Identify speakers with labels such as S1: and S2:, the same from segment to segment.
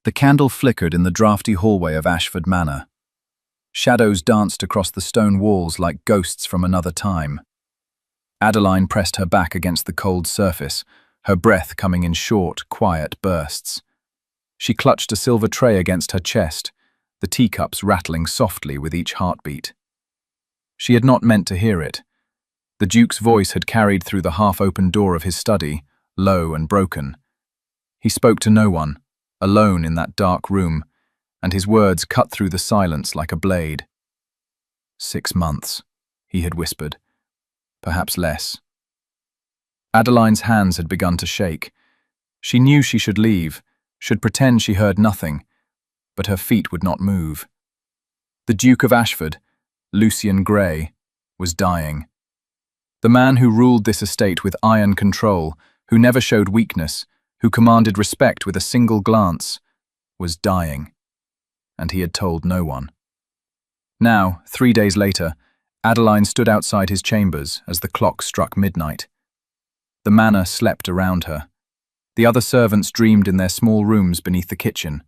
S1: The candle flickered in the draughty hallway of Ashford Manor. Shadows danced across the stone walls like ghosts from another time. Adeline pressed her back against the cold surface, her breath coming in short, quiet bursts. She clutched a silver tray against her chest, the teacups rattling softly with each heartbeat. She had not meant to hear it. The Duke's voice had carried through the half-open door of his study, low and broken. He spoke to no one, alone in that dark room, and his words cut through the silence like a blade. 6 months, he had whispered. Perhaps less. Adeline's hands had begun to shake. She knew she should leave, should pretend she heard nothing, but her feet would not move. The Duke of Ashford, Lucian Grey, was dying. The man who ruled this estate with iron control, who never showed weakness, who commanded respect with a single glance, was dying. And he had told no one. Now, 3 days later, Adeline stood outside his chambers as the clock struck midnight. The manor slept around her. The other servants dreamed in their small rooms beneath the kitchen.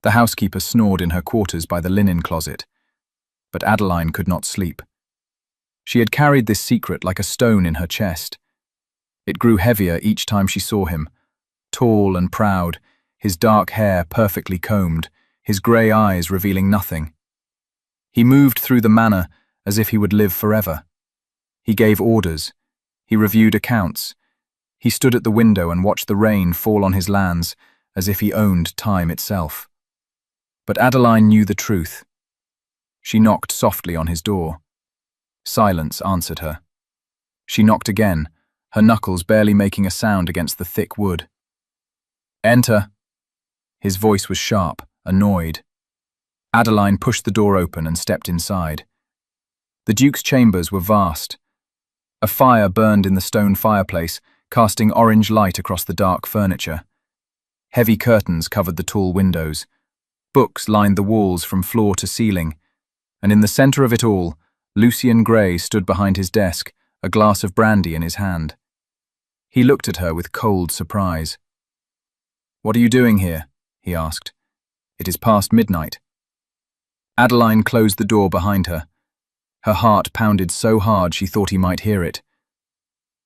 S1: The housekeeper snored in her quarters by the linen closet. But Adeline could not sleep. She had carried this secret like a stone in her chest. It grew heavier each time she saw him, tall and proud, his dark hair perfectly combed, his grey eyes revealing nothing. He moved through the manor as if he would live forever. He gave orders. He reviewed accounts. He stood at the window and watched the rain fall on his lands as if he owned time itself. But Adeline knew the truth. She knocked softly on his door. Silence answered her. She knocked again, her knuckles barely making a sound against the thick wood. "Enter." His voice was sharp, annoyed. Adeline pushed the door open and stepped inside. The Duke's chambers were vast. A fire burned in the stone fireplace, casting orange light across the dark furniture. Heavy curtains covered the tall windows. Books lined the walls from floor to ceiling, and in the center of it all, Lucian Grey stood behind his desk, a glass of brandy in his hand. He looked at her with cold surprise. "What are you doing here?" he asked. "It is past midnight." Adeline closed the door behind her. Her heart pounded so hard she thought he might hear it.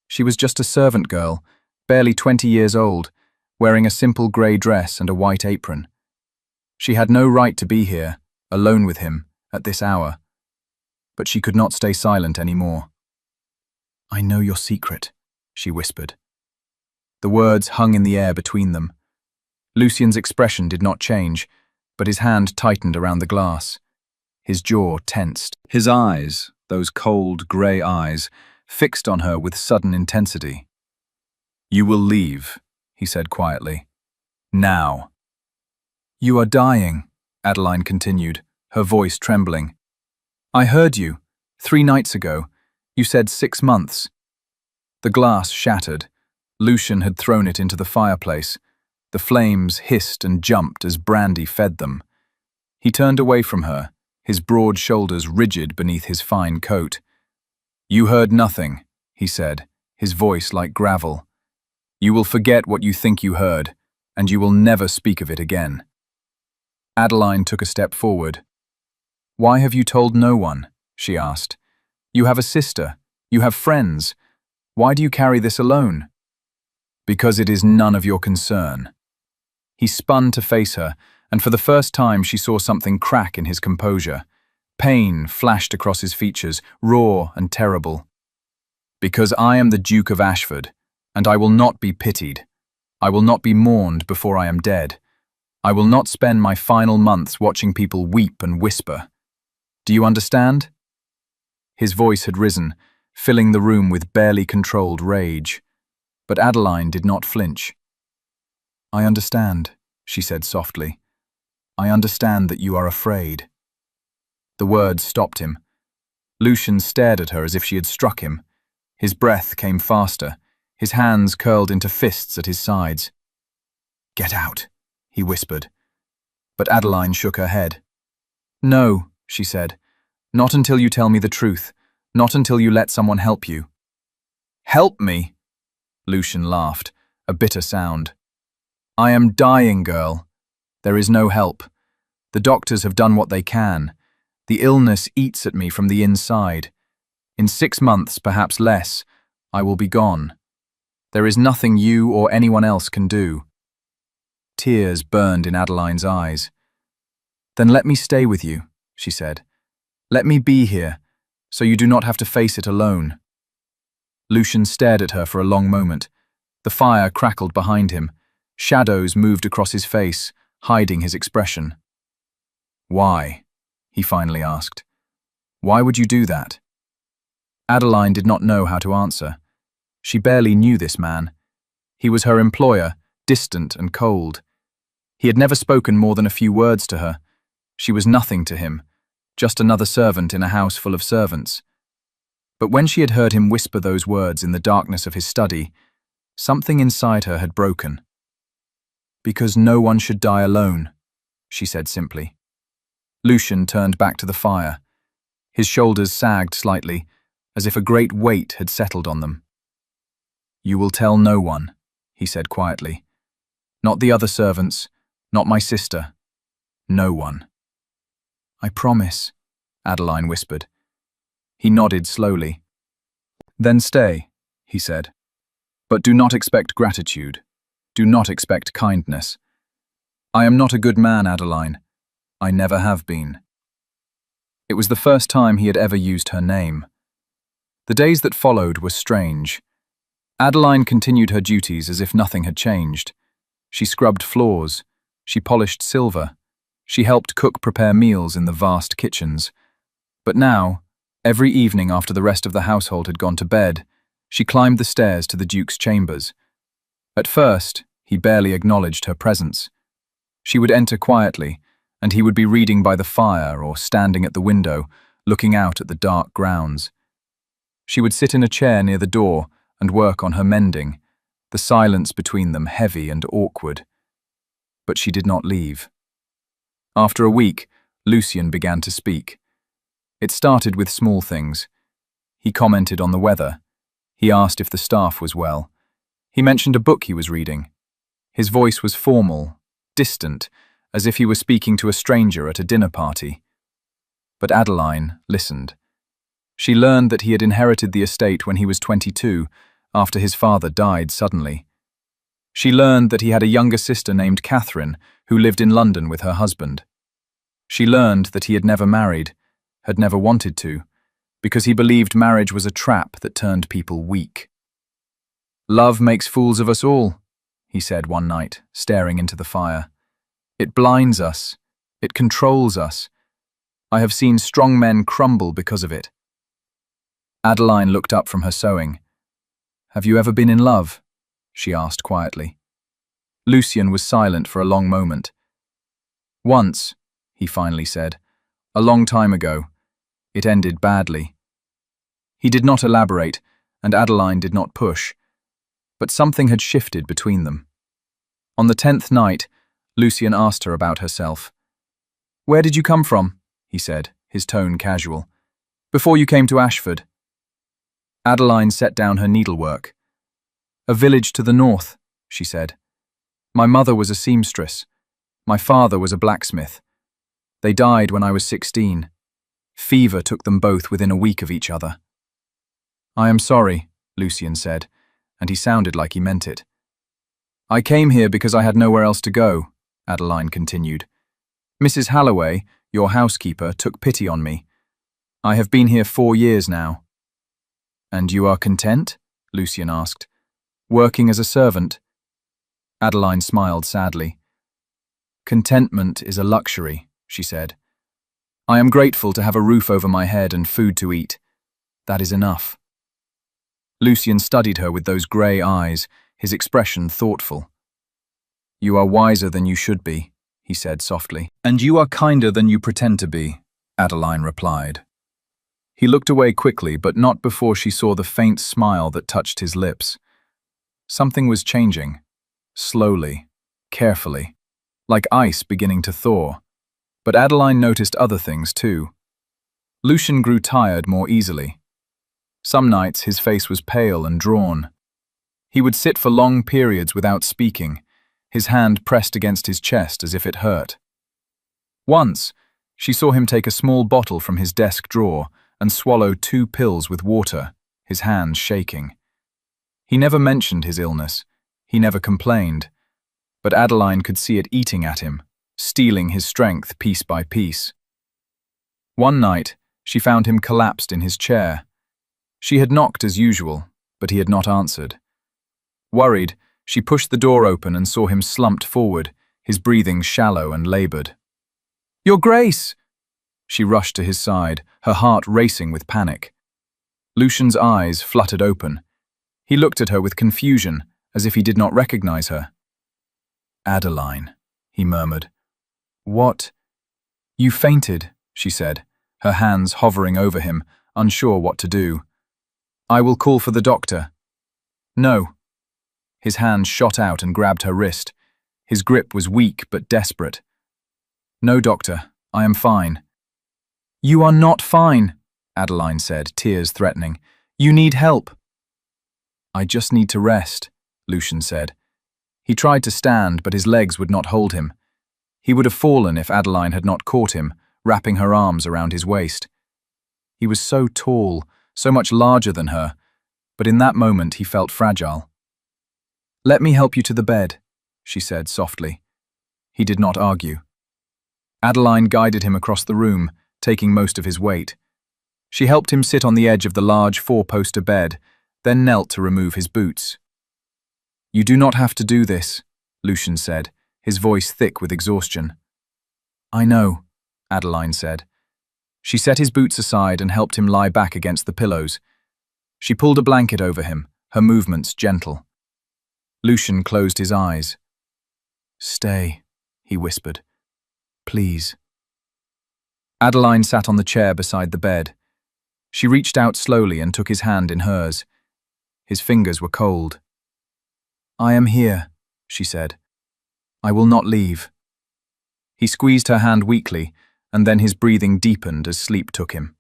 S1: She was just a servant girl, barely 20 years old, wearing a simple grey dress and a white apron. She had no right to be here, alone with him, at this hour. But she could not stay silent anymore. "I know your secret," she whispered. The words hung in the air between them. Lucian's expression did not change, but his hand tightened around the glass. His jaw tensed. His eyes, those cold, grey eyes, fixed on her with sudden intensity. "You will leave," he said quietly. "Now." "You are dying," Adeline continued, her voice trembling. "I heard you. 3 nights ago. You said 6 months. The glass shattered. Lucian had thrown it into the fireplace. The flames hissed and jumped as brandy fed them. He turned away from her, his broad shoulders rigid beneath his fine coat. "You heard nothing," he said, his voice like gravel. "You will forget what you think you heard, and you will never speak of it again." Adeline took a step forward. "Why have you told no one?" she asked. "You have a sister. You have friends. Why do you carry this alone?" "Because it is none of your concern." He spun to face her, and for the first time she saw something crack in his composure. Pain flashed across his features, raw and terrible. "Because I am the Duke of Ashford, and I will not be pitied. I will not be mourned before I am dead. I will not spend my final months watching people weep and whisper. Do you understand?" His voice had risen, filling the room with barely controlled rage. But Adeline did not flinch. "I understand," she said softly. "I understand that you are afraid." The words stopped him. Lucian stared at her as if she had struck him. His breath came faster, his hands curled into fists at his sides. "Get out," he whispered. But Adeline shook her head. "No," she said. "Not until you tell me the truth. Not until you let someone help you." "Help me?" Lucian laughed, a bitter sound. "I am dying, girl. There is no help. The doctors have done what they can. The illness eats at me from the inside. In 6 months, perhaps less, I will be gone. There is nothing you or anyone else can do. Tears burned in Adeline's eyes. Then let me stay with you, she said. Let me be here, so you do not have to face it alone. Lucian stared at her for a long moment. The fire crackled behind him. Shadows moved across his face, hiding his expression. Why? He finally asked. Why would you do that? Adeline did not know how to answer. She barely knew this man. He was her employer, distant and cold. He had never spoken more than a few words to her. She was nothing to him, just another servant in a house full of servants. But when she had heard him whisper those words in the darkness of his study, something inside her had broken. Because no one should die alone, she said simply. Lucian turned back to the fire. His shoulders sagged slightly, as if a great weight had settled on them. You will tell no one, he said quietly. Not the other servants, not my sister. No one. I promise, Adeline whispered. He nodded slowly. Then stay, he said. But do not expect gratitude. Do not expect kindness. I am not a good man, Adeline. I never have been. It was the first time he had ever used her name. The days that followed were strange. Adeline continued her duties as if nothing had changed. She scrubbed floors. She polished silver. She helped cook prepare meals in the vast kitchens. But now, every evening after the rest of the household had gone to bed, she climbed the stairs to the Duke's chambers. At first, he barely acknowledged her presence. She would enter quietly, and he would be reading by the fire or standing at the window, looking out at the dark grounds. She would sit in a chair near the door and work on her mending, the silence between them heavy and awkward. But she did not leave. After a week, Lucian began to speak. It started with small things. He commented on the weather. He asked if the staff was well. He mentioned a book he was reading. His voice was formal, distant, as if he were speaking to a stranger at a dinner party. But Adeline listened. She learned that he had inherited the estate when he was 22, after his father died suddenly. She learned that he had a younger sister named Catherine, who lived in London with her husband. She learned that he had never married, had never wanted to, because he believed marriage was a trap that turned people weak. Love makes fools of us all, he said one night, staring into the fire. It blinds us. It controls us. I have seen strong men crumble because of it. Adeline looked up from her sewing. Have you ever been in love? She asked quietly. Lucian was silent for a long moment. Once, he finally said, a long time ago. It ended badly. He did not elaborate, and Adeline did not push. But something had shifted between them. On the 10th night, Lucian asked her about herself. Where did you come from? He said, his tone casual. Before you came to Ashford. Adeline set down her needlework. A village to the north, she said. My mother was a seamstress. My father was a blacksmith. They died when I was 16. Fever took them both within a week of each other. I am sorry, Lucian said, and he sounded like he meant it. I came here because I had nowhere else to go, Adeline continued. Mrs. Halloway, your housekeeper, took pity on me. I have been here 4 years now. And you are content? Lucian asked. Working as a servant? Adeline smiled sadly. Contentment is a luxury, she said. I am grateful to have a roof over my head and food to eat. That is enough. Lucian studied her with those grey eyes, his expression thoughtful. You are wiser than you should be, he said softly. And you are kinder than you pretend to be, Adeline replied. He looked away quickly, but not before she saw the faint smile that touched his lips. Something was changing, slowly, carefully, like ice beginning to thaw. But Adeline noticed other things too. Lucian grew tired more easily. Some nights his face was pale and drawn. He would sit for long periods without speaking, his hand pressed against his chest as if it hurt. Once, she saw him take a small bottle from his desk drawer and swallow 2 pills with water, his hands shaking. He never mentioned his illness. He never complained. But Adeline could see it eating at him, stealing his strength piece by piece. One night, she found him collapsed in his chair. She had knocked as usual, but he had not answered. Worried, she pushed the door open and saw him slumped forward, his breathing shallow and labored. "Your Grace!" She rushed to his side, her heart racing with panic. Lucian's eyes fluttered open. He looked at her with confusion, as if he did not recognize her. "Adeline," he murmured. "What?" "You fainted," she said, her hands hovering over him, unsure what to do. "I will call for the doctor." "No." His hand shot out and grabbed her wrist. His grip was weak but desperate. "No, doctor, I am fine." "You are not fine," Adeline said, tears threatening. "You need help." "I just need to rest," Lucian said. He tried to stand, but his legs would not hold him. He would have fallen if Adeline had not caught him, wrapping her arms around his waist. He was so tall, so much larger than her, but in that moment he felt fragile. "Let me help you to the bed," she said softly. He did not argue. Adeline guided him across the room, taking most of his weight. She helped him sit on the edge of the large 4-poster bed, then knelt to remove his boots. "You do not have to do this," Lucian said, his voice thick with exhaustion. "I know," Adeline said. She set his boots aside and helped him lie back against the pillows. She pulled a blanket over him, her movements gentle. Lucian closed his eyes. "Stay," he whispered. "Please." Adeline sat on the chair beside the bed. She reached out slowly and took his hand in hers. His fingers were cold. "I am here," she said. "I will not leave." He squeezed her hand weakly, and then his breathing deepened as sleep took him.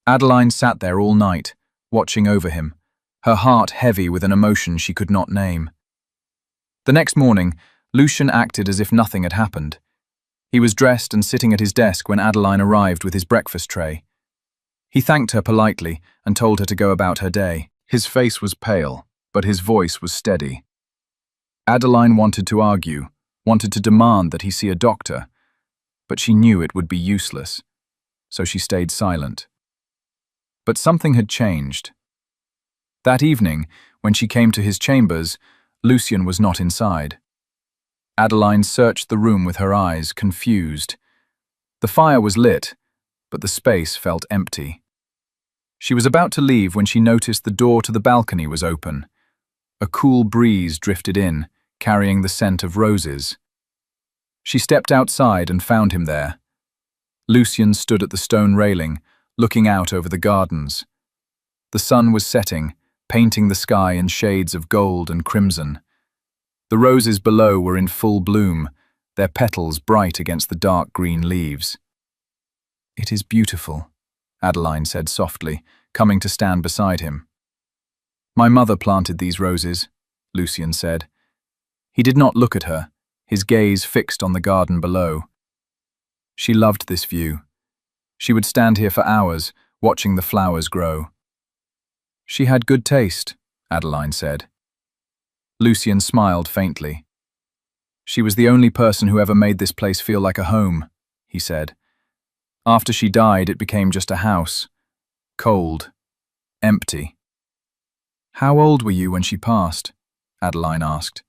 S1: Adeline sat there all night, watching over him, her heart heavy with an emotion she could not name. The next morning, Lucian acted as if nothing had happened. He was dressed and sitting at his desk when Adeline arrived with his breakfast tray. He thanked her politely and told her to go about her day. His face was pale, but his voice was steady. Adeline wanted to argue, wanted to demand that he see a doctor, but she knew it would be useless, so she stayed silent. But something had changed. That evening, when she came to his chambers, Lucian was not inside. Adeline searched the room with her eyes, confused. The fire was lit, but the space felt empty. She was about to leave when she noticed the door to the balcony was open. A cool breeze drifted in, carrying the scent of roses. She stepped outside and found him there. Lucian stood at the stone railing, looking out over the gardens. The sun was setting, painting the sky in shades of gold and crimson. The roses below were in full bloom, their petals bright against the dark green leaves. "It is beautiful," Adeline said softly, coming to stand beside him. "My mother planted these roses," Lucian said. He did not look at her, his gaze fixed on the garden below. She loved this view. She would stand here for hours, watching the flowers grow. "She had good taste," Adeline said. Lucian smiled faintly. "She was the only person who ever made this place feel like a home," he said. "After she died, it became just a house. Cold. Empty." "How old were you when she passed?" Adeline asked.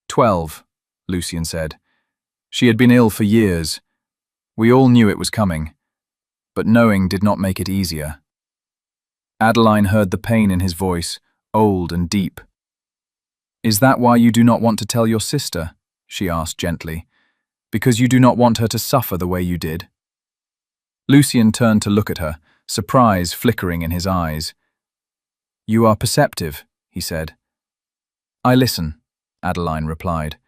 S1: 12, Lucian said. "She had been ill for years. We all knew it was coming, but knowing did not make it easier." Adeline heard the pain in his voice, old and deep. "Is that why you do not want to tell your sister?" she asked gently. "Because you do not want her to suffer the way you did?" Lucian turned to look at her, surprise flickering in his eyes. "You are perceptive," he said. "I listen," Adeline replied.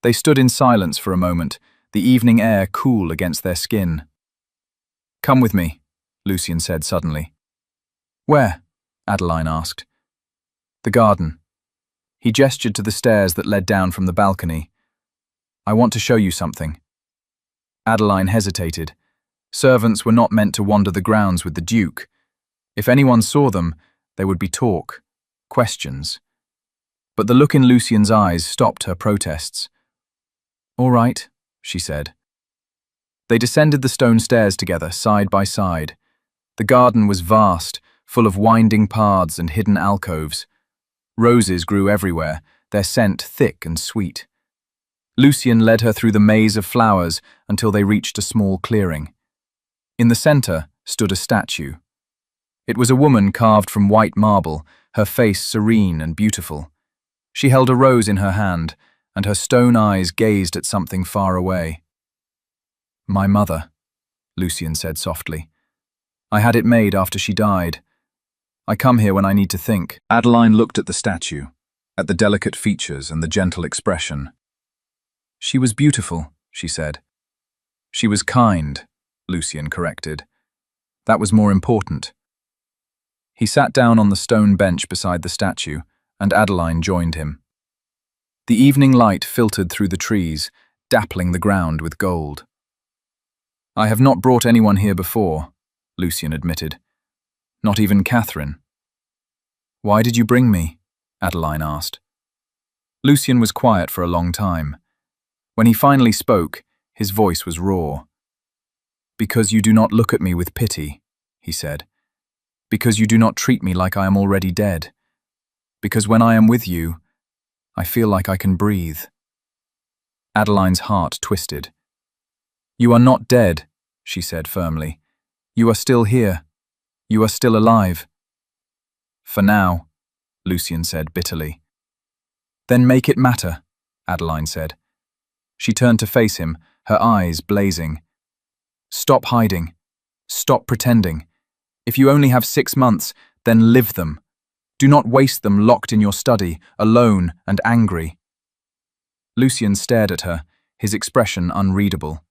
S1: They stood in silence for a moment, the evening air cool against their skin. "Come with me," Lucian said suddenly. "Where?" Adeline asked. "The garden." He gestured to the stairs that led down from the balcony. "I want to show you something." Adeline hesitated. Servants were not meant to wander the grounds with the Duke. If anyone saw them, there would be talk, questions. But the look in Lucian's eyes stopped her protests. "All right," she said. They descended the stone stairs together, side by side. The garden was vast, full of winding paths and hidden alcoves. Roses grew everywhere, their scent thick and sweet. Lucian led her through the maze of flowers until they reached a small clearing. In the center stood a statue. It was a woman carved from white marble, her face serene and beautiful. She held a rose in her hand, and her stone eyes gazed at something far away. "My mother," Lucian said softly. "I had it made after she died. I come here when I need to think." Adeline looked at the statue, at the delicate features and the gentle expression. "She was beautiful," she said. "She was kind," Lucian corrected. "That was more important." He sat down on the stone bench beside the statue, and Adeline joined him. The evening light filtered through the trees, dappling the ground with gold. "I have not brought anyone here before," Lucian admitted. "Not even Catherine." "Why did you bring me?" Adeline asked. Lucian was quiet for a long time. When he finally spoke, his voice was raw. "Because you do not look at me with pity," he said. "Because you do not treat me like I am already dead. Because when I am with you, I feel like I can breathe." Adeline's heart twisted. "You are not dead," she said firmly. "You are still here. You are still alive." "For now," Lucian said bitterly. "Then make it matter," Adeline said. She turned to face him, her eyes blazing. "Stop hiding. Stop pretending. If you only have 6 months, then live them. Do not waste them locked in your study, alone and angry." Lucian stared at her, his expression unreadable.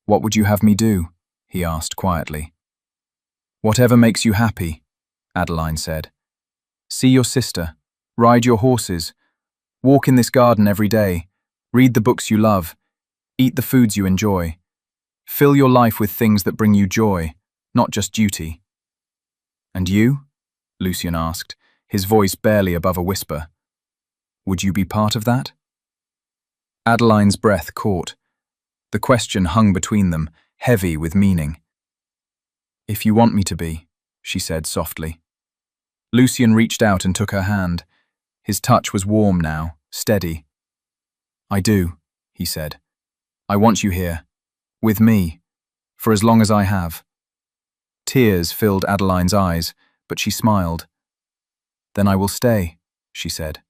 S1: "What would you have me do?" he asked quietly. "Whatever makes you happy," Adeline said. "See your sister, ride your horses, walk in this garden every day, read the books you love, eat the foods you enjoy. Fill your life with things that bring you joy, not just duty." "And you?" Lucian asked, his voice barely above a whisper. "Would you be part of that?" Adeline's breath caught. The question hung between them, heavy with meaning. "If you want me to be," she said softly. Lucian reached out and took her hand. His touch was warm now, steady. "I do," he said. "I want you here, with me, for as long as I have." Tears filled Adeline's eyes, but she smiled. "Then I will stay," she said.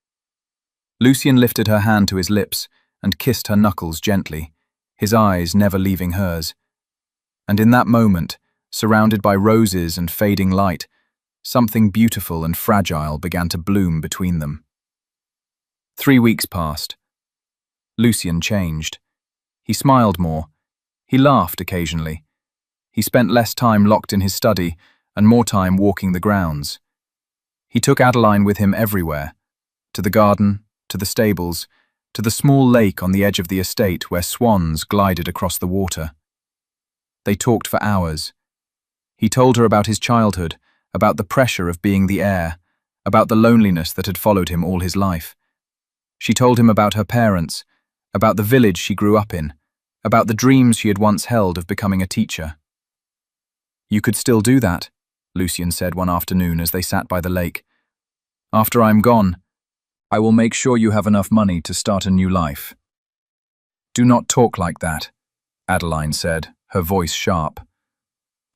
S1: Lucian lifted her hand to his lips and kissed her knuckles gently, his eyes never leaving hers. And in that moment, surrounded by roses and fading light, something beautiful and fragile began to bloom between them. 3 weeks passed. Lucian changed. He smiled more. He laughed occasionally. He spent less time locked in his study and more time walking the grounds. He took Adeline with him everywhere, to the garden, to the stables, to the small lake on the edge of the estate where swans glided across the water. They talked for hours. He told her about his childhood, about the pressure of being the heir, about the loneliness that had followed him all his life. She told him about her parents, about the village she grew up in, about the dreams she had once held of becoming a teacher. "You could still do that," Lucian said one afternoon as they sat by the lake. "After I'm gone, I will make sure you have enough money to start a new life." "Do not talk like that," Adeline said, her voice sharp.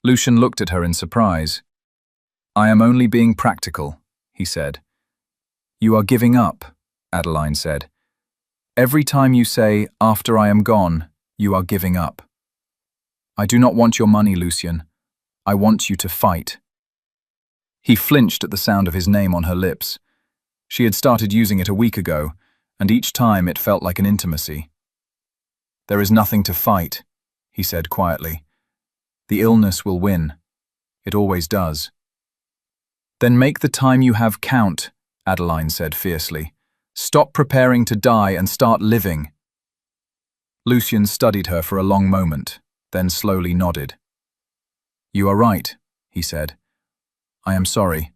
S1: Lucian looked at her in surprise. "I am only being practical," he said. "You are giving up," Adeline said. "Every time you say, 'after I am gone,' you are giving up." "I do not want your money, Lucian. I want you to fight." He flinched at the sound of his name on her lips. She had started using it a week ago, and each time it felt like an intimacy. "There is nothing to fight," he said quietly. "The illness will win. It always does." "Then make the time you have count," Adeline said fiercely. "Stop preparing to die and start living." Lucian studied her for a long moment, then slowly nodded. "You are right," he said. "I am sorry."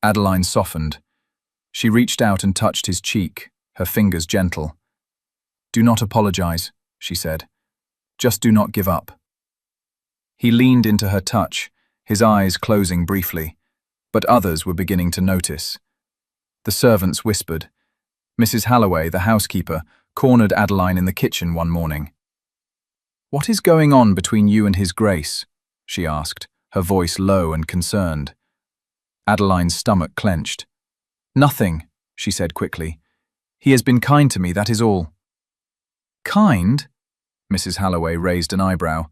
S1: Adeline softened. She reached out and touched his cheek, her fingers gentle. "Do not apologize," she said. "Just do not give up." He leaned into her touch, his eyes closing briefly, but others were beginning to notice. The servants whispered. Mrs. Halloway, the housekeeper, cornered Adeline in the kitchen one morning. "What is going on between you and His Grace?" she asked, her voice low and concerned. Adeline's stomach clenched. "Nothing," she said quickly. "He has been kind to me, that is all." "Kind?" Mrs. Halloway raised an eyebrow.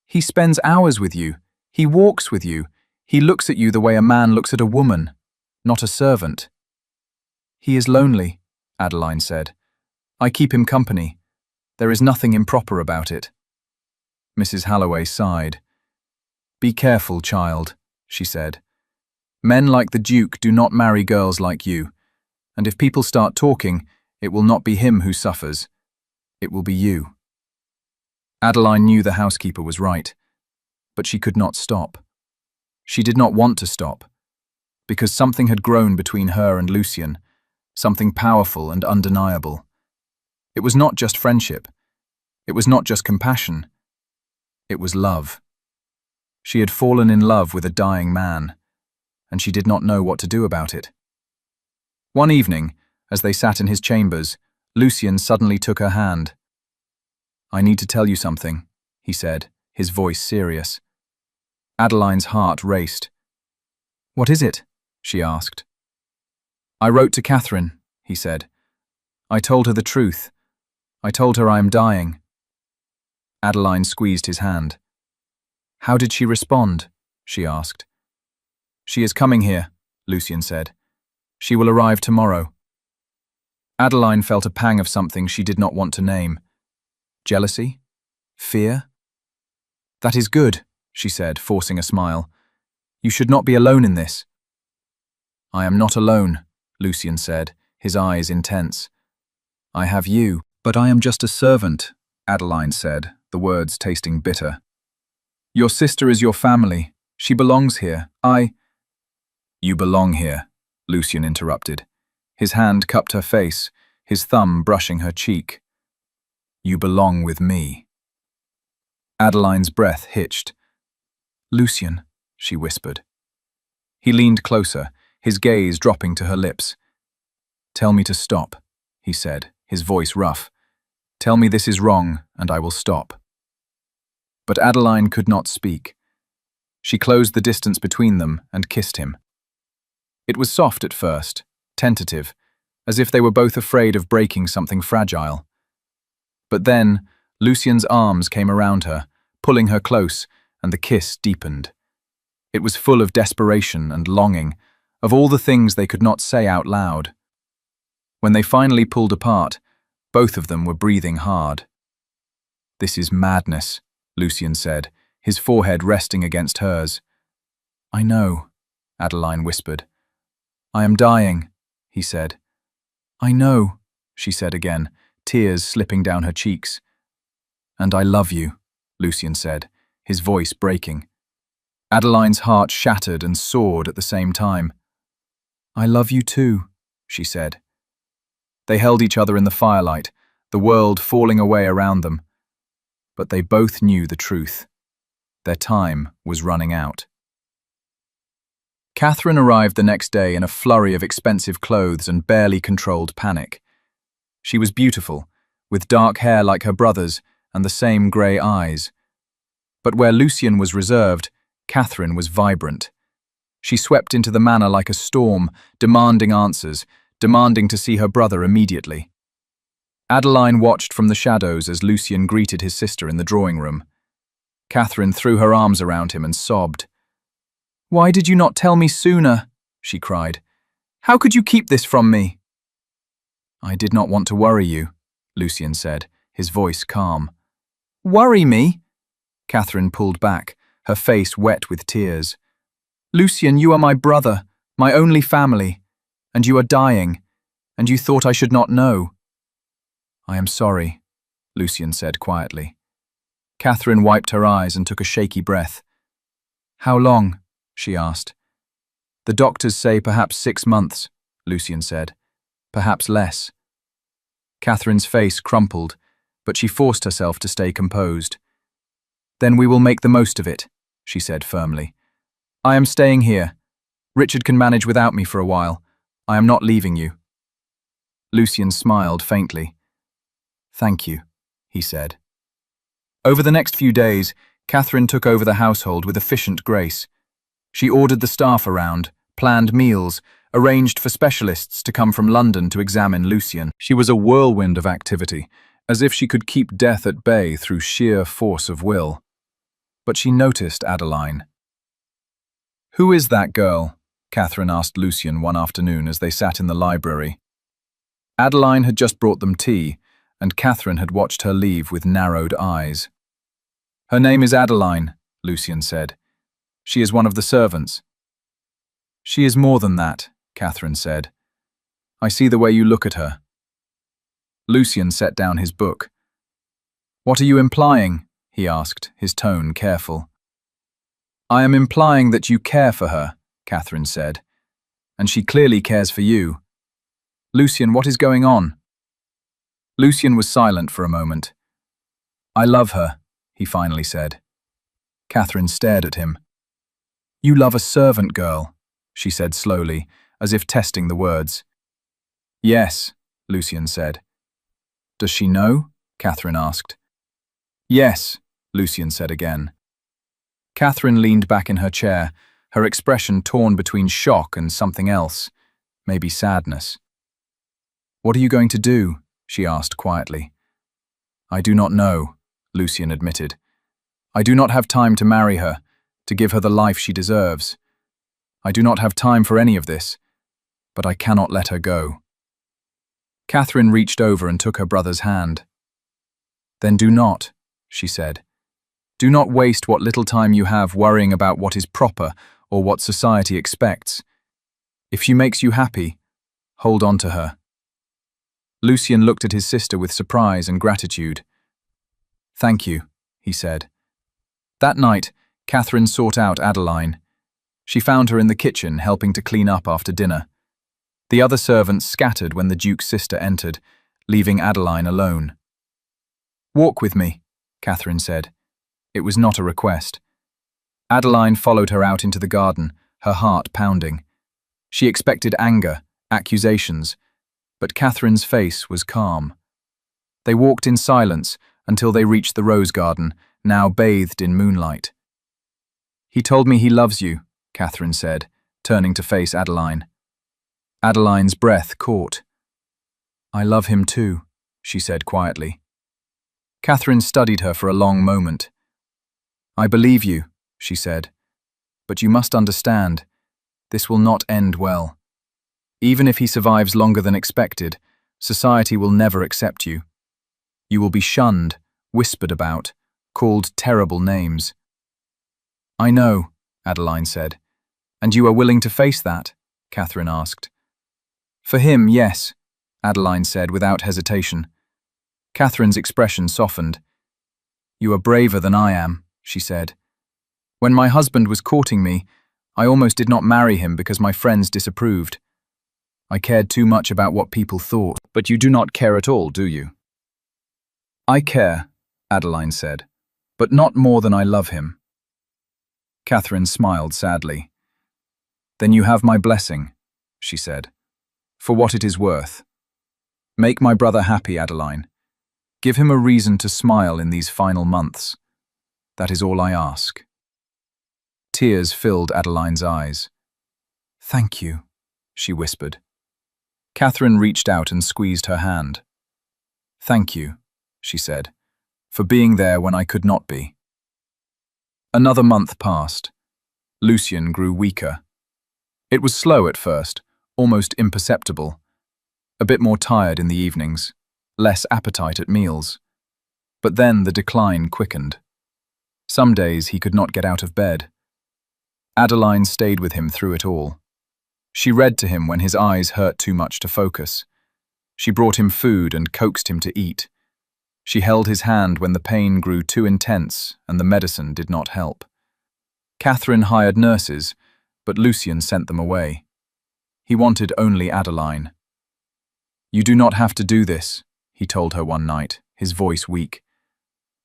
S1: "He spends hours with you. He walks with you. He looks at you the way a man looks at a woman, not a servant." "He is lonely," Adeline said. "I keep him company. There is nothing improper about it." Mrs. Halloway sighed. "Be careful, child," she said. "Men like the Duke do not marry girls like you, and if people start talking, it will not be him who suffers. It will be you." Adeline knew the housekeeper was right, but she could not stop. She did not want to stop, because something had grown between her and Lucian, something powerful and undeniable. It was not just friendship. It was not just compassion. It was love. She had fallen in love with a dying man, and she did not know what to do about it. One evening, as they sat in his chambers, Lucian suddenly took her hand. "I need to tell you something," he said, his voice serious. Adeline's heart raced. "What is it?" she asked. "I wrote to Catherine," he said. "I told her the truth. I told her I am dying." Adeline squeezed his hand. "How did she respond?" she asked. "She is coming here," Lucian said. "She will arrive tomorrow." Adeline felt a pang of something she did not want to name. Jealousy? Fear? "That is good," she said, forcing a smile. "You should not be alone in this." "I am not alone," Lucian said, his eyes intense. "I have you." "But I am just a servant," Adeline said, the words tasting bitter. "Your sister is your family. She belongs here. "You belong here," Lucian interrupted. His hand cupped her face, his thumb brushing her cheek. "You belong with me." Adeline's breath hitched. "Lucian," she whispered. He leaned closer, his gaze dropping to her lips. "Tell me to stop," he said, his voice rough. "Tell me this is wrong, and I will stop." But Adeline could not speak. She closed the distance between them and kissed him. It was soft at first, tentative, as if they were both afraid of breaking something fragile. But then, Lucian's arms came around her, pulling her close, and the kiss deepened. It was full of desperation and longing, of all the things they could not say out loud. When they finally pulled apart, both of them were breathing hard. "This is madness," Lucian said, his forehead resting against hers. "I know," Adeline whispered. "I am dying," he said. "I know," she said again, tears slipping down her cheeks. "And I love you," Lucian said, his voice breaking. Adeline's heart shattered and soared at the same time. "I love you too," she said. They held each other in the firelight, the world falling away around them. But they both knew the truth. Their time was running out. Catherine arrived the next day in a flurry of expensive clothes and barely controlled panic. She was beautiful, with dark hair like her brother's and the same grey eyes. But where Lucian was reserved, Catherine was vibrant. She swept into the manor like a storm, demanding answers, demanding to see her brother immediately. Adeline watched from the shadows as Lucian greeted his sister in the drawing room. Catherine threw her arms around him and sobbed. "Why did you not tell me sooner?" she cried. "How could you keep this from me?" "I did not want to worry you," Lucian said, his voice calm. "Worry me?" Catherine pulled back, her face wet with tears. "Lucian, you are my brother, my only family. And you are dying, and you thought I should not know." "I am sorry," Lucian said quietly. Catherine wiped her eyes and took a shaky breath. "How long?" she asked. "The doctors say perhaps 6 months," Lucian said. "Perhaps less." Catherine's face crumpled, but she forced herself to stay composed. "Then we will make the most of it," she said firmly. "I am staying here. Richard can manage without me for a while. I am not leaving you." Lucian smiled faintly. "Thank you," he said. Over the next few days, Catherine took over the household with efficient grace. She ordered the staff around, planned meals, arranged for specialists to come from London to examine Lucian. She was a whirlwind of activity, as if she could keep death at bay through sheer force of will. But she noticed Adeline. "Who is that girl?" Catherine asked Lucian one afternoon as they sat in the library. Adeline had just brought them tea, and Catherine had watched her leave with narrowed eyes. "Her name is Adeline," Lucian said. "She is one of the servants." "She is more than that," Catherine said. "I see the way you look at her." Lucian set down his book. "What are you implying?" he asked, his tone careful. "I am implying that you care for her," Catherine said, "and she clearly cares for you. Lucian, what is going on?" Lucian was silent for a moment. "I love her," he finally said. Catherine stared at him. "You love a servant girl," she said slowly, as if testing the words. "Yes," Lucian said. "Does she know?" Catherine asked. "Yes," Lucian said again. Catherine leaned back in her chair, her expression torn between shock and something else, maybe sadness. "What are you going to do?" she asked quietly. "I do not know," Lucian admitted. "I do not have time to marry her, to give her the life she deserves. I do not have time for any of this, but I cannot let her go." Catherine reached over and took her brother's hand. "Then do not," she said. "Do not waste what little time you have worrying about what is proper or what society expects. If she makes you happy, hold on to her." Lucian looked at his sister with surprise and gratitude. "Thank you," he said. That night, Catherine sought out Adeline. She found her in the kitchen helping to clean up after dinner. The other servants scattered when the Duke's sister entered, leaving Adeline alone. "Walk with me," Catherine said. It was not a request. Adeline followed her out into the garden, her heart pounding. She expected anger, accusations, but Catherine's face was calm. They walked in silence until they reached the rose garden, now bathed in moonlight. "He told me he loves you," Catherine said, turning to face Adeline. Adeline's breath caught. "I love him too," she said quietly. Catherine studied her for a long moment. "I believe you," she said, "but you must understand, this will not end well. Even if he survives longer than expected, society will never accept you. You will be shunned, whispered about, called terrible names." "I know," Adeline said. "And you are willing to face that?" Catherine asked. "For him, yes," Adeline said without hesitation. Catherine's expression softened. "You are braver than I am," she said. "When my husband was courting me, I almost did not marry him because my friends disapproved. I cared too much about what people thought." "But you do not care at all, do you?" "I care," Adeline said, "but not more than I love him." Catherine smiled sadly. "Then you have my blessing," she said, "for what it is worth. Make my brother happy, Adeline. Give him a reason to smile in these final months. That is all I ask." Tears filled Adeline's eyes. "Thank you," she whispered. Catherine reached out and squeezed her hand. "Thank you," she said, "for being there when I could not be." Another month passed. Lucian grew weaker. It was slow at first, almost imperceptible. A bit more tired in the evenings, less appetite at meals. But then the decline quickened. Some days he could not get out of bed. Adeline stayed with him through it all. She read to him when his eyes hurt too much to focus. She brought him food and coaxed him to eat. She held his hand when the pain grew too intense and the medicine did not help. Catherine hired nurses, but Lucien sent them away. He wanted only Adeline. "You do not have to do this," he told her one night, his voice weak.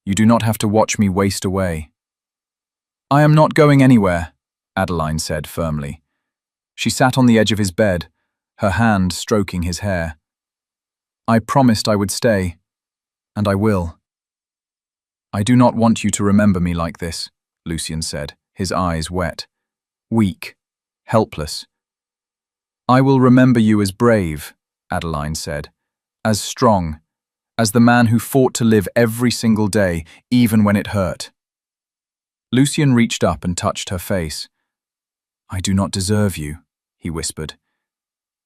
S1: "You do not have to watch me waste away." "I am not going anywhere," Adeline said firmly. She sat on the edge of his bed, her hand stroking his hair. "I promised I would stay, and I will." "I do not want you to remember me like this," Lucien said, his eyes wet. Weak, helpless. "I will remember you as brave," Adeline said, "as strong, as the man who fought to live every single day, even when it hurt." Lucien reached up and touched her face. "I do not deserve you," he whispered.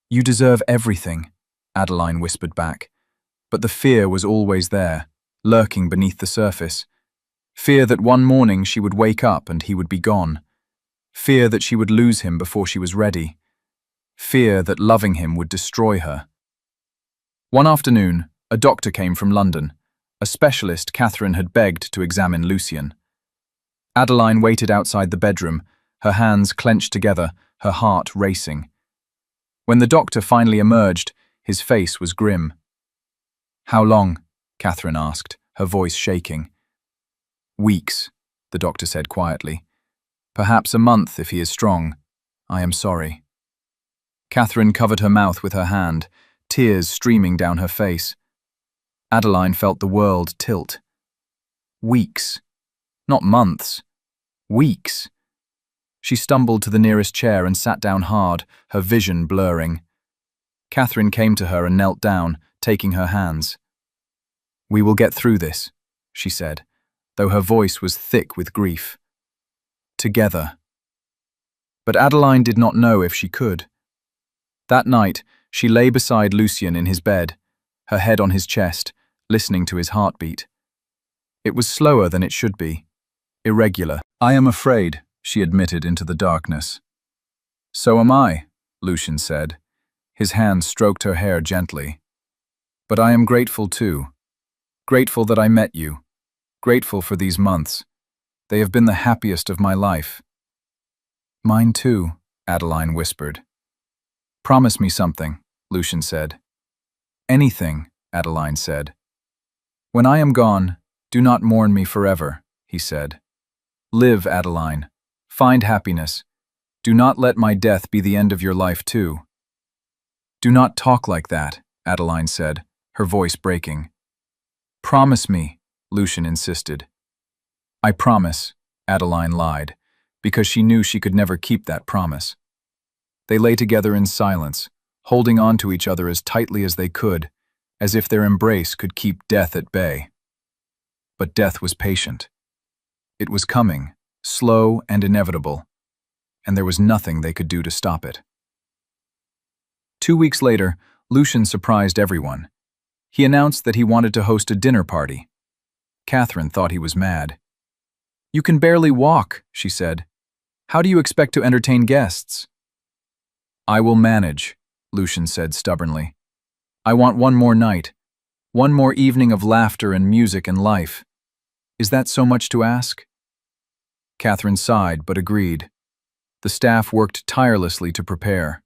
S1: "You deserve everything," Adeline whispered back. But the fear was always there, lurking beneath the surface. Fear that one morning she would wake up and he would be gone. Fear that she would lose him before she was ready. Fear that loving him would destroy her. One afternoon, a doctor came from London, a specialist Catherine had begged to examine Lucien. Adeline waited outside the bedroom, her hands clenched together, her heart racing. When the doctor finally emerged, his face was grim. "How long?" Catherine asked, her voice shaking. "Weeks," the doctor said quietly. "Perhaps a month if he is strong. I am sorry." Catherine covered her mouth with her hand, tears streaming down her face. Adeline felt the world tilt. Weeks. Not months. Weeks. She stumbled to the nearest chair and sat down hard, her vision blurring. Catherine came to her and knelt down, taking her hands. "We will get through this," she said, though her voice was thick with grief. "Together." But Adeline did not know if she could. That night, she lay beside Lucien in his bed, her head on his chest, listening to his heartbeat. It was slower than it should be, irregular. "I am afraid," she admitted into the darkness. "So am I," Lucien said. His hand stroked her hair gently. "But I am grateful too. Grateful that I met you. Grateful for these months. They have been the happiest of my life." "Mine too," Adeline whispered. "Promise me something," Lucien said. "Anything," Adeline said. "When I am gone, do not mourn me forever," he said. "Live, Adeline. Find happiness. Do not let my death be the end of your life too." "Do not talk like that," Adeline said, her voice breaking. "Promise me," Lucien insisted. "I promise," Adeline lied, because she knew she could never keep that promise. They lay together in silence, holding on to each other as tightly as they could, as if their embrace could keep death at bay. But death was patient. It was coming, slow and inevitable, and there was nothing they could do to stop it. 2 weeks later, Lucien surprised everyone. He announced that he wanted to host a dinner party. Catherine thought he was mad. "You can barely walk," she said. "How do you expect to entertain guests?" "I will manage," Lucien said stubbornly. "I want one more night, one more evening of laughter and music and life. Is that so much to ask?" Catherine sighed but agreed. The staff worked tirelessly to prepare.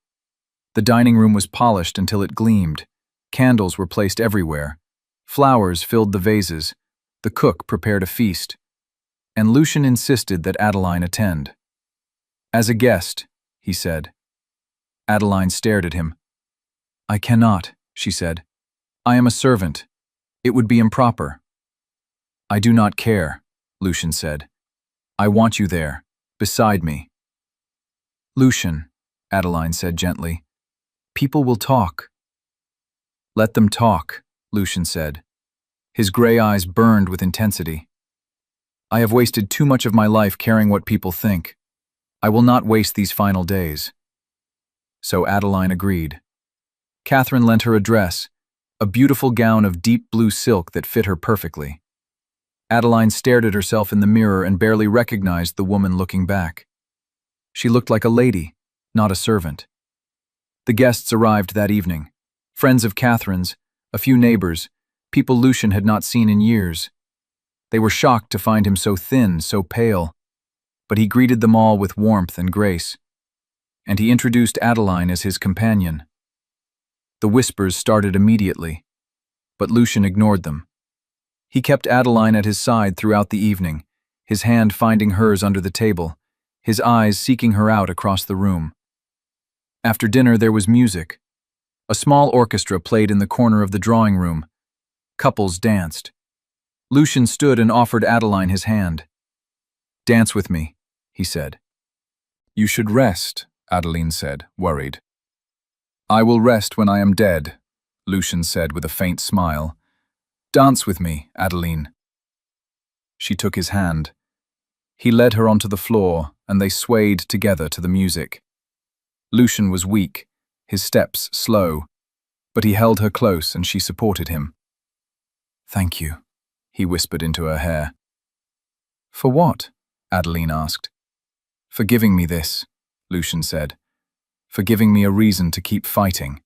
S1: The dining room was polished until it gleamed. Candles were placed everywhere. Flowers filled the vases. The cook prepared a feast. And Lucien insisted that Adeline attend. "As a guest," he said. Adeline stared at him. "I cannot," she said. "I am a servant. It would be improper." "I do not care," Lucien said. "I want you there, beside me." "Lucien," Adeline said gently, "people will talk." "Let them talk," Lucien said. His gray eyes burned with intensity. "I have wasted too much of my life caring what people think. I will not waste these final days." So Adeline agreed. Catherine lent her a dress, a beautiful gown of deep blue silk that fit her perfectly. Adeline stared at herself in the mirror and barely recognized the woman looking back. She looked like a lady, not a servant. The guests arrived that evening. Friends of Catherine's, a few neighbors, people Lucian had not seen in years. They were shocked to find him so thin, so pale, but he greeted them all with warmth and grace, and he introduced Adeline as his companion. The whispers started immediately, but Lucian ignored them. He kept Adeline at his side throughout the evening, his hand finding hers under the table, his eyes seeking her out across the room. After dinner there was music. A small orchestra played in the corner of the drawing room. Couples danced. Lucian stood and offered Adeline his hand. "Dance with me," he said. "You should rest," Adeline said, worried. "I will rest when I am dead," Lucian said with a faint smile. "Dance with me, Adeline." She took his hand. He led her onto the floor, and they swayed together to the music. Lucian was weak, his steps slow, but he held her close and she supported him. "Thank you," he whispered into her hair. "For what?" Adeline asked. "For giving me this," Lucian said. "For giving me a reason to keep fighting."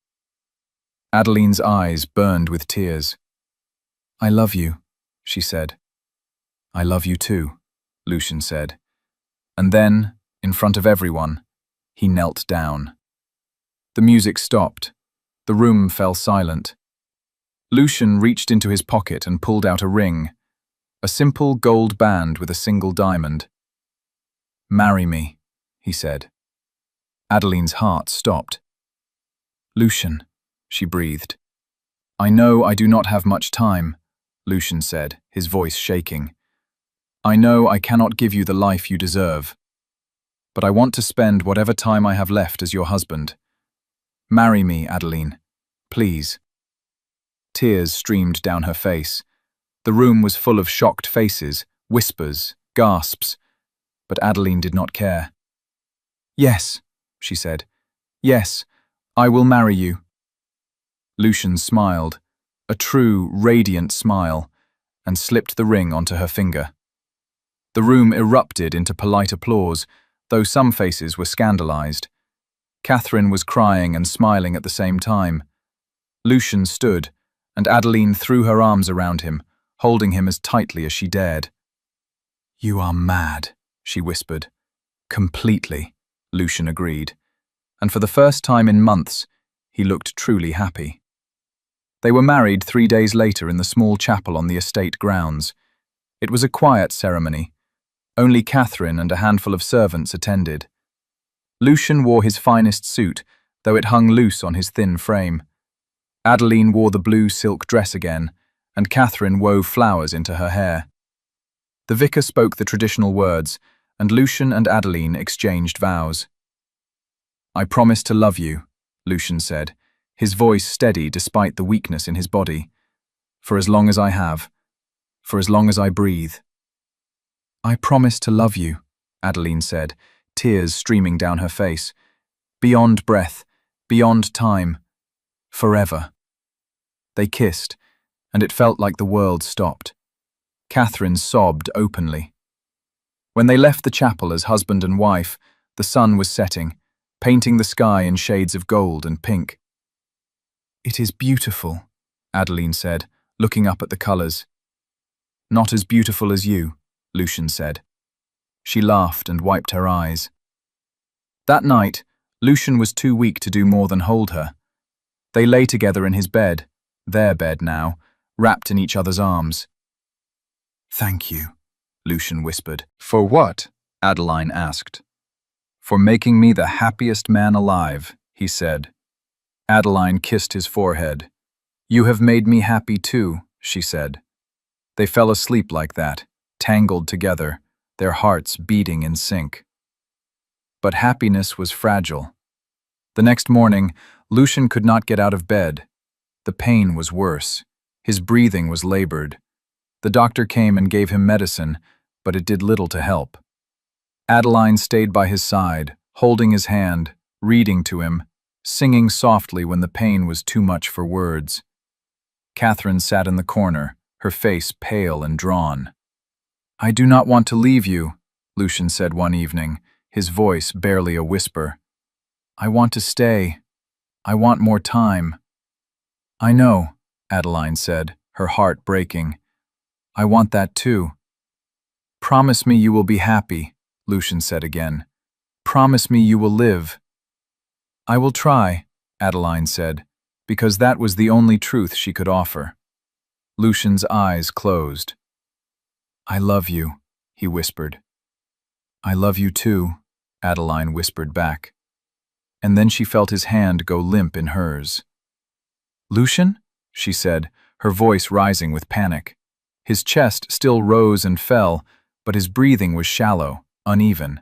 S1: Adeline's eyes burned with tears. "I love you," she said. "I love you too," Lucian said. And then, in front of everyone, he knelt down. The music stopped. The room fell silent. Lucian reached into his pocket and pulled out a ring, a simple gold band with a single diamond. "Marry me," he said. Adeline's heart stopped. "Lucian," she breathed. "I know I do not have much time," Lucian said, his voice shaking. "I know I cannot give you the life you deserve. But I want to spend whatever time I have left as your husband. Marry me, Adeline. Please." Tears streamed down her face. The room was full of shocked faces, whispers, gasps, but Adeline did not care. "Yes," she said. "Yes, I will marry you." Lucian smiled, a true, radiant smile, and slipped the ring onto her finger. The room erupted into polite applause, though some faces were scandalized. Catherine was crying and smiling at the same time. Lucian stood, and Adeline threw her arms around him, holding him as tightly as she dared. "You are mad," she whispered. "Completely," Lucian agreed, and for the first time in months, he looked truly happy. They were married 3 days later in the small chapel on the estate grounds. It was a quiet ceremony. Only Catherine and a handful of servants attended. Lucian wore his finest suit, though it hung loose on his thin frame. Adeline wore the blue silk dress again, and Catherine wove flowers into her hair. The vicar spoke the traditional words, and Lucian and Adeline exchanged vows. "I promise to love you," Lucian said, his voice steady despite the weakness in his body. "For as long as I have. For as long as I breathe." "I promise to love you," Adeline said, tears streaming down her face. "Beyond breath, beyond time, forever." They kissed, and it felt like the world stopped. Catherine sobbed openly. When they left the chapel as husband and wife, the sun was setting, painting the sky in shades of gold and pink. "It is beautiful," Adeline said, looking up at the colors. "Not as beautiful as you," Lucian said. She laughed and wiped her eyes. That night, Lucian was too weak to do more than hold her. They lay together in his bed, their bed now, wrapped in each other's arms. "Thank you," Lucian whispered. "For what?" Adeline asked. "For making me the happiest man alive," he said. Adeline kissed his forehead. "You have made me happy too," she said. They fell asleep like that, tangled together, their hearts beating in sync. But happiness was fragile. The next morning, Lucian could not get out of bed. The pain was worse. His breathing was labored. The doctor came and gave him medicine, but it did little to help. Adeline stayed by his side, holding his hand, reading to him, singing softly when the pain was too much for words. Catherine sat in the corner, her face pale and drawn. "I do not want to leave you," Lucian said one evening, his voice barely a whisper. "I want to stay." I want more time. I know, Adeline said, her heart breaking. I want that too. Promise me you will be happy, Lucian said again. Promise me you will live. I will try, Adeline said, because that was the only truth she could offer. Lucian's eyes closed. I love you, he whispered. I love you too, Adeline whispered back. And then she felt his hand go limp in hers. Lucian? She said, her voice rising with panic. His chest still rose and fell, but his breathing was shallow, uneven.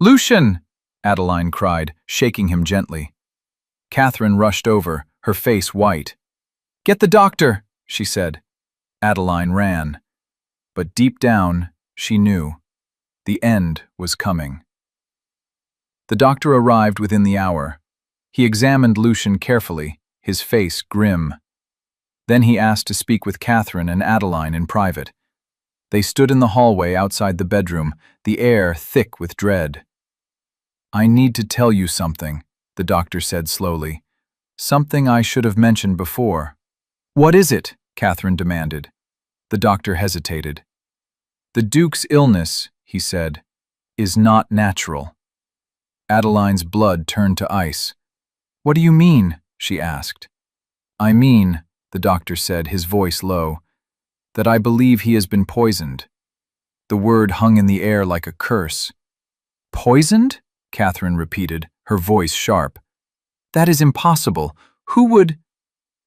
S1: Lucian! Adeline cried, shaking him gently. Catherine rushed over, her face white. Get the doctor, she said. Adeline ran. But deep down, she knew. The end was coming. The doctor arrived within the hour. He examined Lucian carefully, his face grim. Then he asked to speak with Catherine and Adeline in private. They stood in the hallway outside the bedroom, the air thick with dread. I need to tell you something, the doctor said slowly. Something I should have mentioned before. What is it? Catherine demanded. The doctor hesitated. The Duke's illness, he said, is not natural. Adeline's blood turned to ice. What do you mean? She asked. I mean, the doctor said, his voice low, that I believe he has been poisoned. The word hung in the air like a curse. Poisoned? Catherine repeated, her voice sharp. That is impossible. Who would—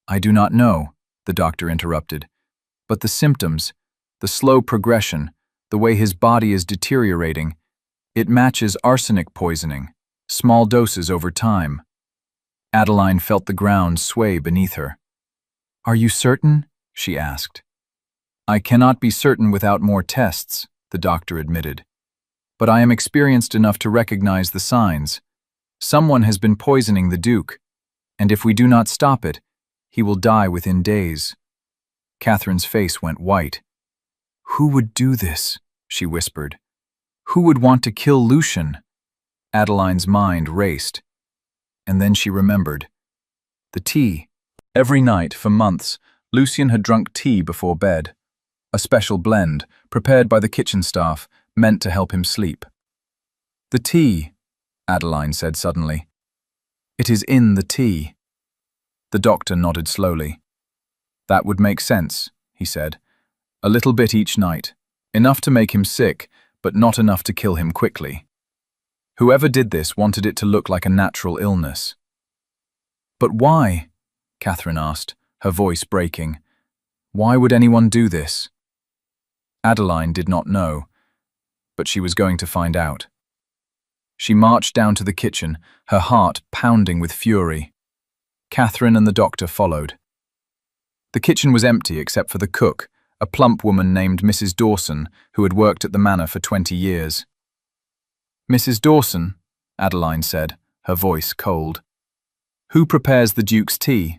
S1: I do not know, the doctor interrupted. But the symptoms, the slow progression, the way his body is deteriorating, it matches arsenic poisoning, small doses over time. Adeline felt the ground sway beneath her. Are you certain? She asked. I cannot be certain without more tests, the doctor admitted. But I am experienced enough to recognize the signs. Someone has been poisoning the Duke, and if we do not stop it, he will die within days. Catherine's face went white. Who would do this? She whispered. Who would want to kill Lucian? Adeline's mind raced. And then she remembered. The tea. Every night, for months, Lucian had drunk tea before bed. A special blend, prepared by the kitchen staff, meant to help him sleep. The tea, Adeline said suddenly. It is in the tea. The doctor nodded slowly. That would make sense, he said. A little bit each night. Enough to make him sick, but not enough to kill him quickly. Whoever did this wanted it to look like a natural illness. But why? Catherine asked, her voice breaking. Why would anyone do this? Adeline did not know, but she was going to find out. She marched down to the kitchen, her heart pounding with fury. Catherine and the doctor followed. The kitchen was empty except for the cook, a plump woman named Mrs. Dawson, who had worked at the manor for 20 years. Mrs. Dawson, Adeline said, her voice cold. Who prepares the Duke's tea?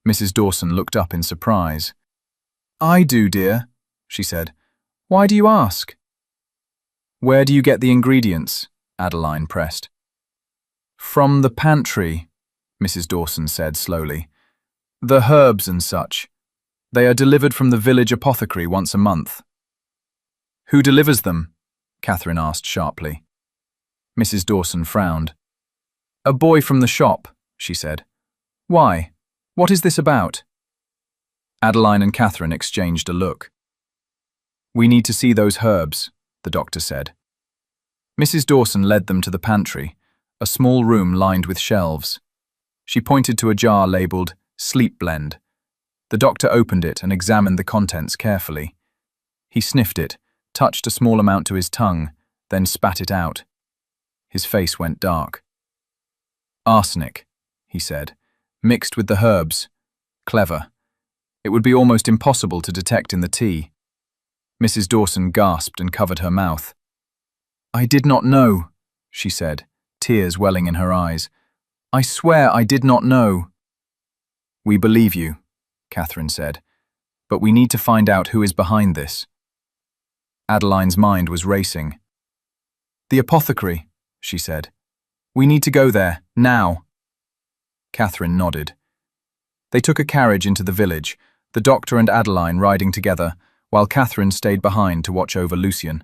S1: Mrs. Dawson looked up in surprise. I do, dear, she said. Why do you ask? Where do you get the ingredients? Adeline pressed. From the pantry, Mrs. Dawson said slowly. The herbs and such. They are delivered from the village apothecary once a month. Who delivers them? Catherine asked sharply. Mrs. Dawson frowned. A boy from the shop, she said. Why? What is this about? Adeline and Catherine exchanged a look. We need to see those herbs, the doctor said. Mrs. Dawson led them to the pantry, a small room lined with shelves. She pointed to a jar labeled Sleep Blend. The doctor opened it and examined the contents carefully. He sniffed it, touched a small amount to his tongue, then spat it out. His face went dark. Arsenic, he said, mixed with the herbs. Clever. It would be almost impossible to detect in the tea. Mrs. Dawson gasped and covered her mouth. I did not know, she said, tears welling in her eyes. I swear I did not know. We believe you, Catherine said, but we need to find out who is behind this. Adeline's mind was racing. The apothecary, she said. We need to go there, now. Catherine nodded. They took a carriage into the village, the doctor and Adeline riding together, while Catherine stayed behind to watch over Lucien.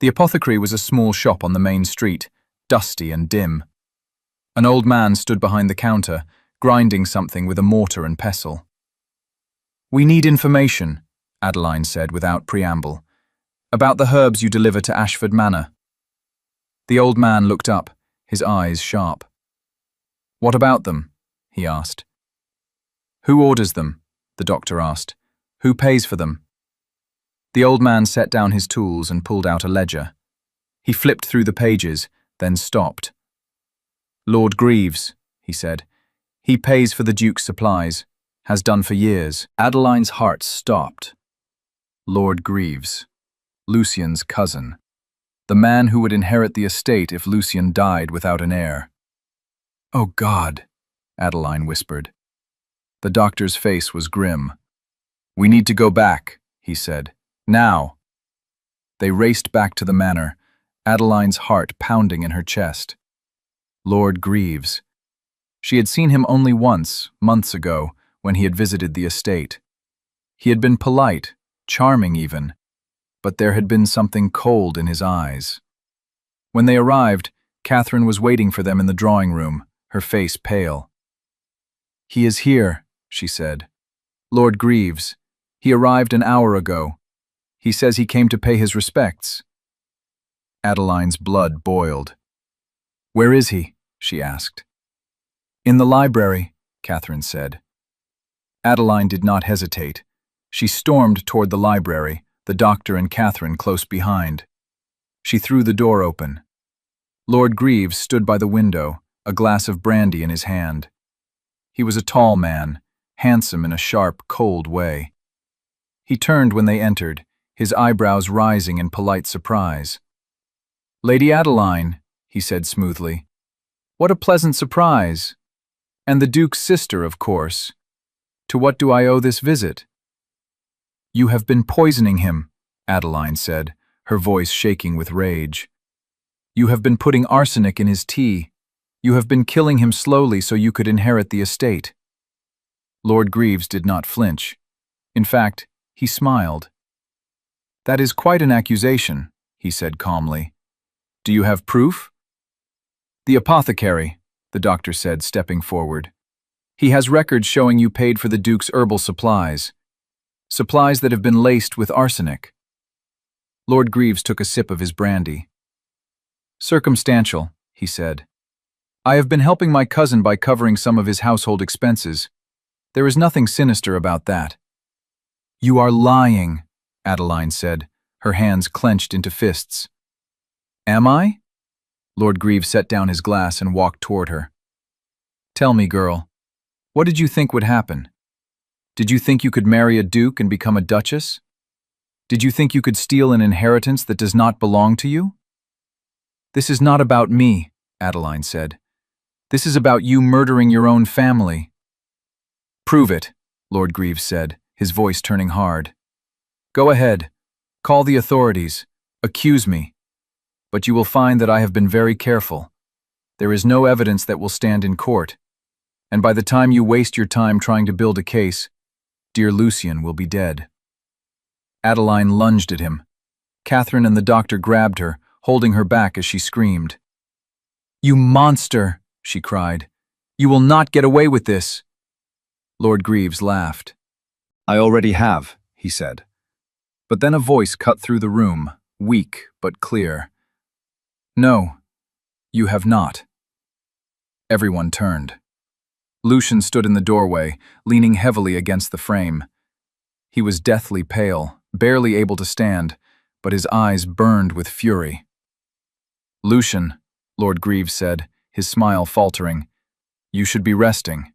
S1: The apothecary was a small shop on the main street, dusty and dim. An old man stood behind the counter, grinding something with a mortar and pestle. "We need information," Adeline said without preamble, "about the herbs you deliver to Ashford Manor." The old man looked up, his eyes sharp. "What about them?" he asked. "Who orders them?" the doctor asked. "Who pays for them?" The old man set down his tools and pulled out a ledger. He flipped through the pages, then stopped. "Lord Greaves," he said. "He pays for the Duke's supplies, has done for years." Adeline's heart stopped. Lord Greaves, Lucien's cousin, the man who would inherit the estate if Lucien died without an heir. "Oh God," Adeline whispered. The doctor's face was grim. "We need to go back," he said. "Now." They raced back to the manor, Adeline's heart pounding in her chest. Lord Greaves. She had seen him only once, months ago, when he had visited the estate. He had been polite, charming even, but there had been something cold in his eyes. When they arrived, Catherine was waiting for them in the drawing room, her face pale. "He is here," she said. "Lord Greaves. He arrived an hour ago. He says he came to pay his respects." Adeline's blood boiled. "Where is he?" she asked. "In the library," Catherine said. Adeline did not hesitate. She stormed toward the library, the doctor and Catherine close behind. She threw the door open. Lord Greaves stood by the window, a glass of brandy in his hand. He was a tall man, handsome in a sharp, cold way. He turned when they entered, his eyebrows rising in polite surprise. "Lady Adeline," he said smoothly. "What a pleasant surprise. And the Duke's sister, of course. To what do I owe this visit?" "You have been poisoning him," Adeline said, her voice shaking with rage. "You have been putting arsenic in his tea. You have been killing him slowly so you could inherit the estate." Lord Greaves did not flinch. In fact, he smiled. "That is quite an accusation," he said calmly. "Do you have proof?" "The apothecary," the doctor said, stepping forward. "He has records showing you paid for the Duke's herbal supplies. Supplies that have been laced with arsenic." Lord Greaves took a sip of his brandy. "Circumstantial," he said. "I have been helping my cousin by covering some of his household expenses. There is nothing sinister about that." "You are lying," Adeline said, her hands clenched into fists. "Am I?" Lord Greaves set down his glass and walked toward her. "Tell me, girl, what did you think would happen? Did you think you could marry a duke and become a duchess? Did you think you could steal an inheritance that does not belong to you?" "This is not about me," Adeline said. "This is about you murdering your own family." "Prove it," Lord Greaves said, his voice turning hard. "Go ahead. Call the authorities. Accuse me. But you will find that I have been very careful. There is no evidence that will stand in court. And by the time you waste your time trying to build a case, dear Lucien will be dead." Adeline lunged at him. Catherine and the doctor grabbed her, holding her back as she screamed. "You monster!" she cried. "You will not get away with this." Lord Greaves laughed. "I already have," he said. But then a voice cut through the room, weak but clear. "No, you have not." Everyone turned. Lucien stood in the doorway, leaning heavily against the frame. He was deathly pale, barely able to stand, but his eyes burned with fury. "Lucien," Lord Greaves said, his smile faltering, "you should be resting."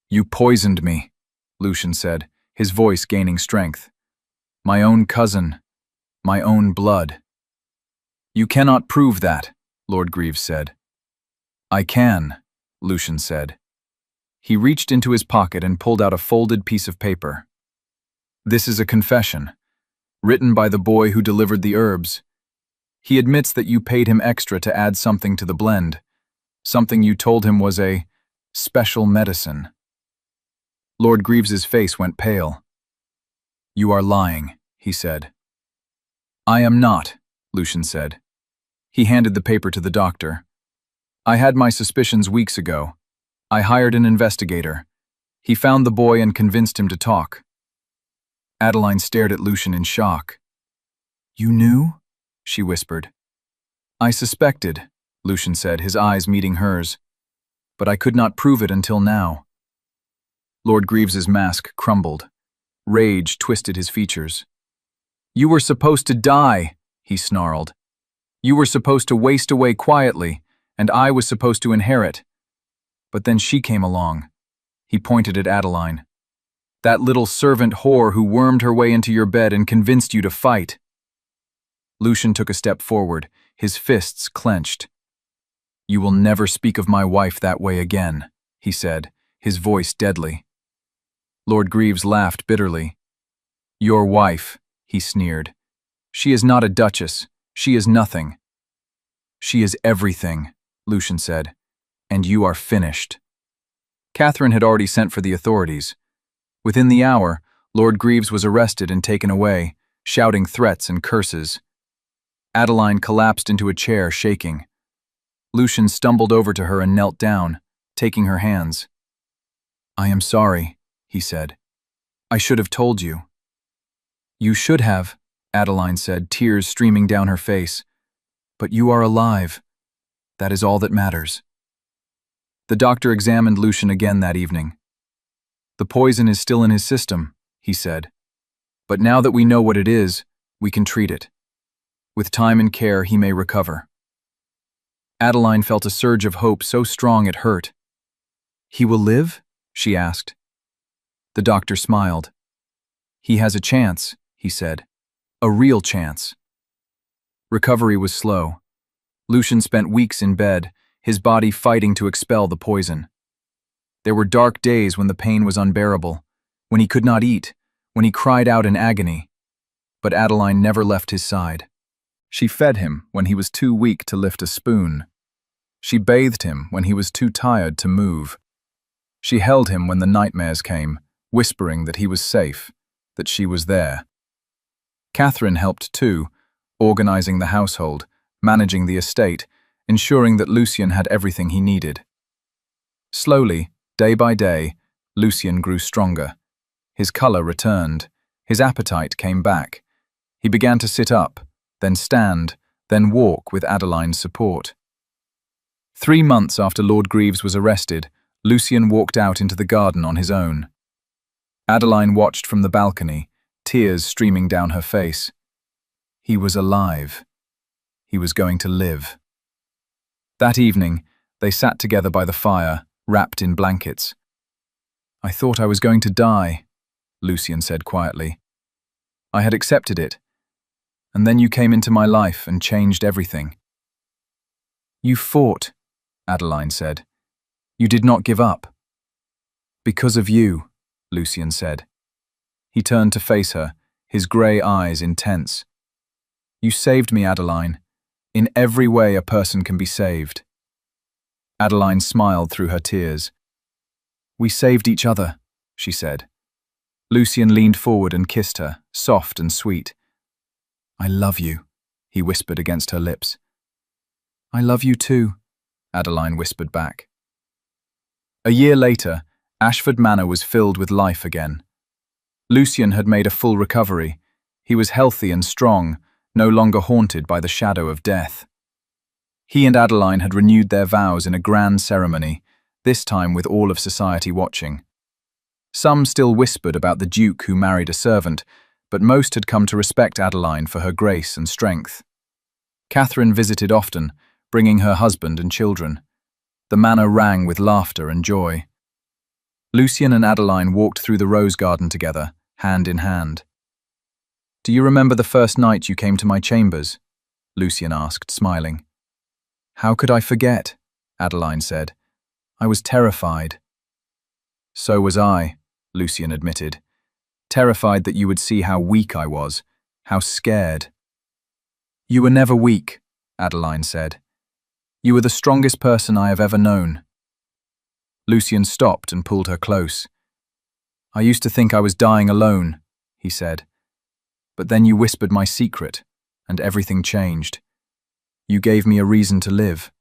S1: "You poisoned me," Lucien said, his voice gaining strength. "My own cousin, my own blood." "You cannot prove that," Lord Greaves said. "I can," Lucien said. He reached into his pocket and pulled out a folded piece of paper. "This is a confession, written by the boy who delivered the herbs. He admits that you paid him extra to add something to the blend, something you told him was a Special medicine. Lord Greaves's face went pale. "You are lying," he said. "I am not," Lucian said. He handed the paper to the doctor. "I had my suspicions weeks ago. I hired an investigator. He found the boy and convinced him to talk." Adeline stared at Lucian in shock. "You knew?" she whispered. "I suspected," Lucian said, his eyes meeting hers. "But I could not prove it until now." Lord Greaves's mask crumbled. Rage twisted his features. "You were supposed to die," he snarled. "You were supposed to waste away quietly, and I was supposed to inherit. But then she came along." He pointed at Adeline. "That little servant whore who wormed her way into your bed and convinced you to fight." Lucian took a step forward, his fists clenched. "You will never speak of my wife that way again," he said, his voice deadly. Lord Greaves laughed bitterly. "Your wife," he sneered. "She is not a duchess. She is nothing." "She is everything," Lucian said. "And you are finished." Catherine had already sent for the authorities. Within the hour, Lord Greaves was arrested and taken away, shouting threats and curses. Adeline collapsed into a chair, shaking. Lucian stumbled over to her and knelt down, taking her hands. "I am sorry," he said. "I should have told you." "You should have," Adeline said, tears streaming down her face. "But you are alive. That is all that matters." The doctor examined Lucian again that evening. "The poison is still in his system," he said. "But now that we know what it is, we can treat it. With time and care, he may recover." Adeline felt a surge of hope so strong it hurt. "He will live?" she asked. The doctor smiled. "He has a chance," he said. "A real chance." Recovery was slow. Lucian spent weeks in bed, his body fighting to expel the poison. There were dark days when the pain was unbearable, when he could not eat, when he cried out in agony. But Adeline never left his side. She fed him when he was too weak to lift a spoon. She bathed him when he was too tired to move. She held him when the nightmares came, whispering that he was safe, that she was there. Catherine helped too, organizing the household, managing the estate, ensuring that Lucian had everything he needed. Slowly, day by day, Lucian grew stronger. His color returned. His appetite came back. He began to sit up, then stand, then walk with Adeline's support. 3 months after Lord Greaves was arrested, Lucian walked out into the garden on his own. Adeline watched from the balcony, tears streaming down her face. He was alive. He was going to live. That evening, they sat together by the fire, wrapped in blankets. "I thought I was going to die," Lucian said quietly. "I had accepted it. And then you came into my life and changed everything." "You fought," Adeline said. "You did not give up." "Because of you," Lucian said. He turned to face her, his grey eyes intense. "You saved me, Adeline. In every way a person can be saved." Adeline smiled through her tears. "We saved each other," she said. Lucian leaned forward and kissed her, soft and sweet. "I love you," he whispered against her lips. "I love you too," Adeline whispered back. A year later, Ashford Manor was filled with life again. Lucian had made a full recovery. He was healthy and strong, no longer haunted by the shadow of death. He and Adeline had renewed their vows in a grand ceremony, this time with all of society watching. Some still whispered about the Duke who married a servant, but most had come to respect Adeline for her grace and strength. Catherine visited often, bringing her husband and children. The manor rang with laughter and joy. Lucian and Adeline walked through the rose garden together, hand in hand. "Do you remember the first night you came to my chambers?" Lucian asked, smiling. "How could I forget?" Adeline said. "I was terrified." "So was I," Lucian admitted. "Terrified that you would see how weak I was, how scared." "You were never weak," Adeline said. "You were the strongest person I have ever known." Lucian stopped and pulled her close. "I used to think I was dying alone," he said. "But then you whispered my secret, and everything changed. You gave me a reason to live."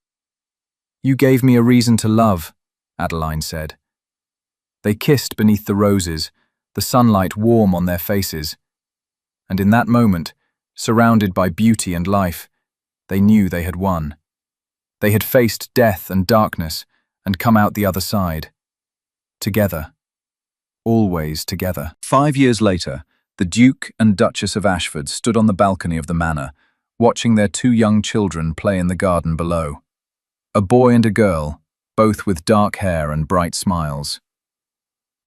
S1: "You gave me a reason to love," Adeline said. They kissed beneath the roses, the sunlight warm on their faces. And in that moment, surrounded by beauty and life, they knew they had won. They had faced death and darkness and come out the other side. Together. Always together. 5 years later, the Duke and Duchess of Ashford stood on the balcony of the manor, watching their 2 young children play in the garden below. A boy and a girl, both with dark hair and bright smiles.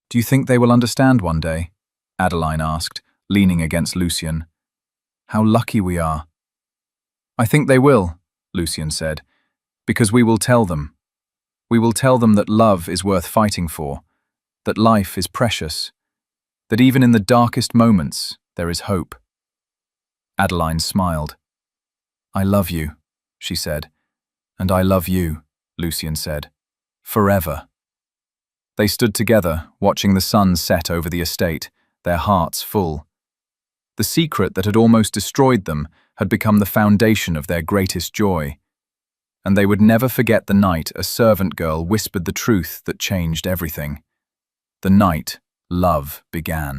S1: "Do you think they will understand one day?" Adeline asked, leaning against Lucian. "How lucky we are." "I think they will," Lucian said, "because we will tell them. We will tell them that love is worth fighting for, that life is precious, that even in the darkest moments there is hope." Adeline smiled. "I love you," she said. "And I love you," Lucian said. "Forever." They stood together, watching the sun set over the estate, their hearts full. The secret that had almost destroyed them had become the foundation of their greatest joy. And they would never forget the night a servant girl whispered the truth that changed everything. The night love began.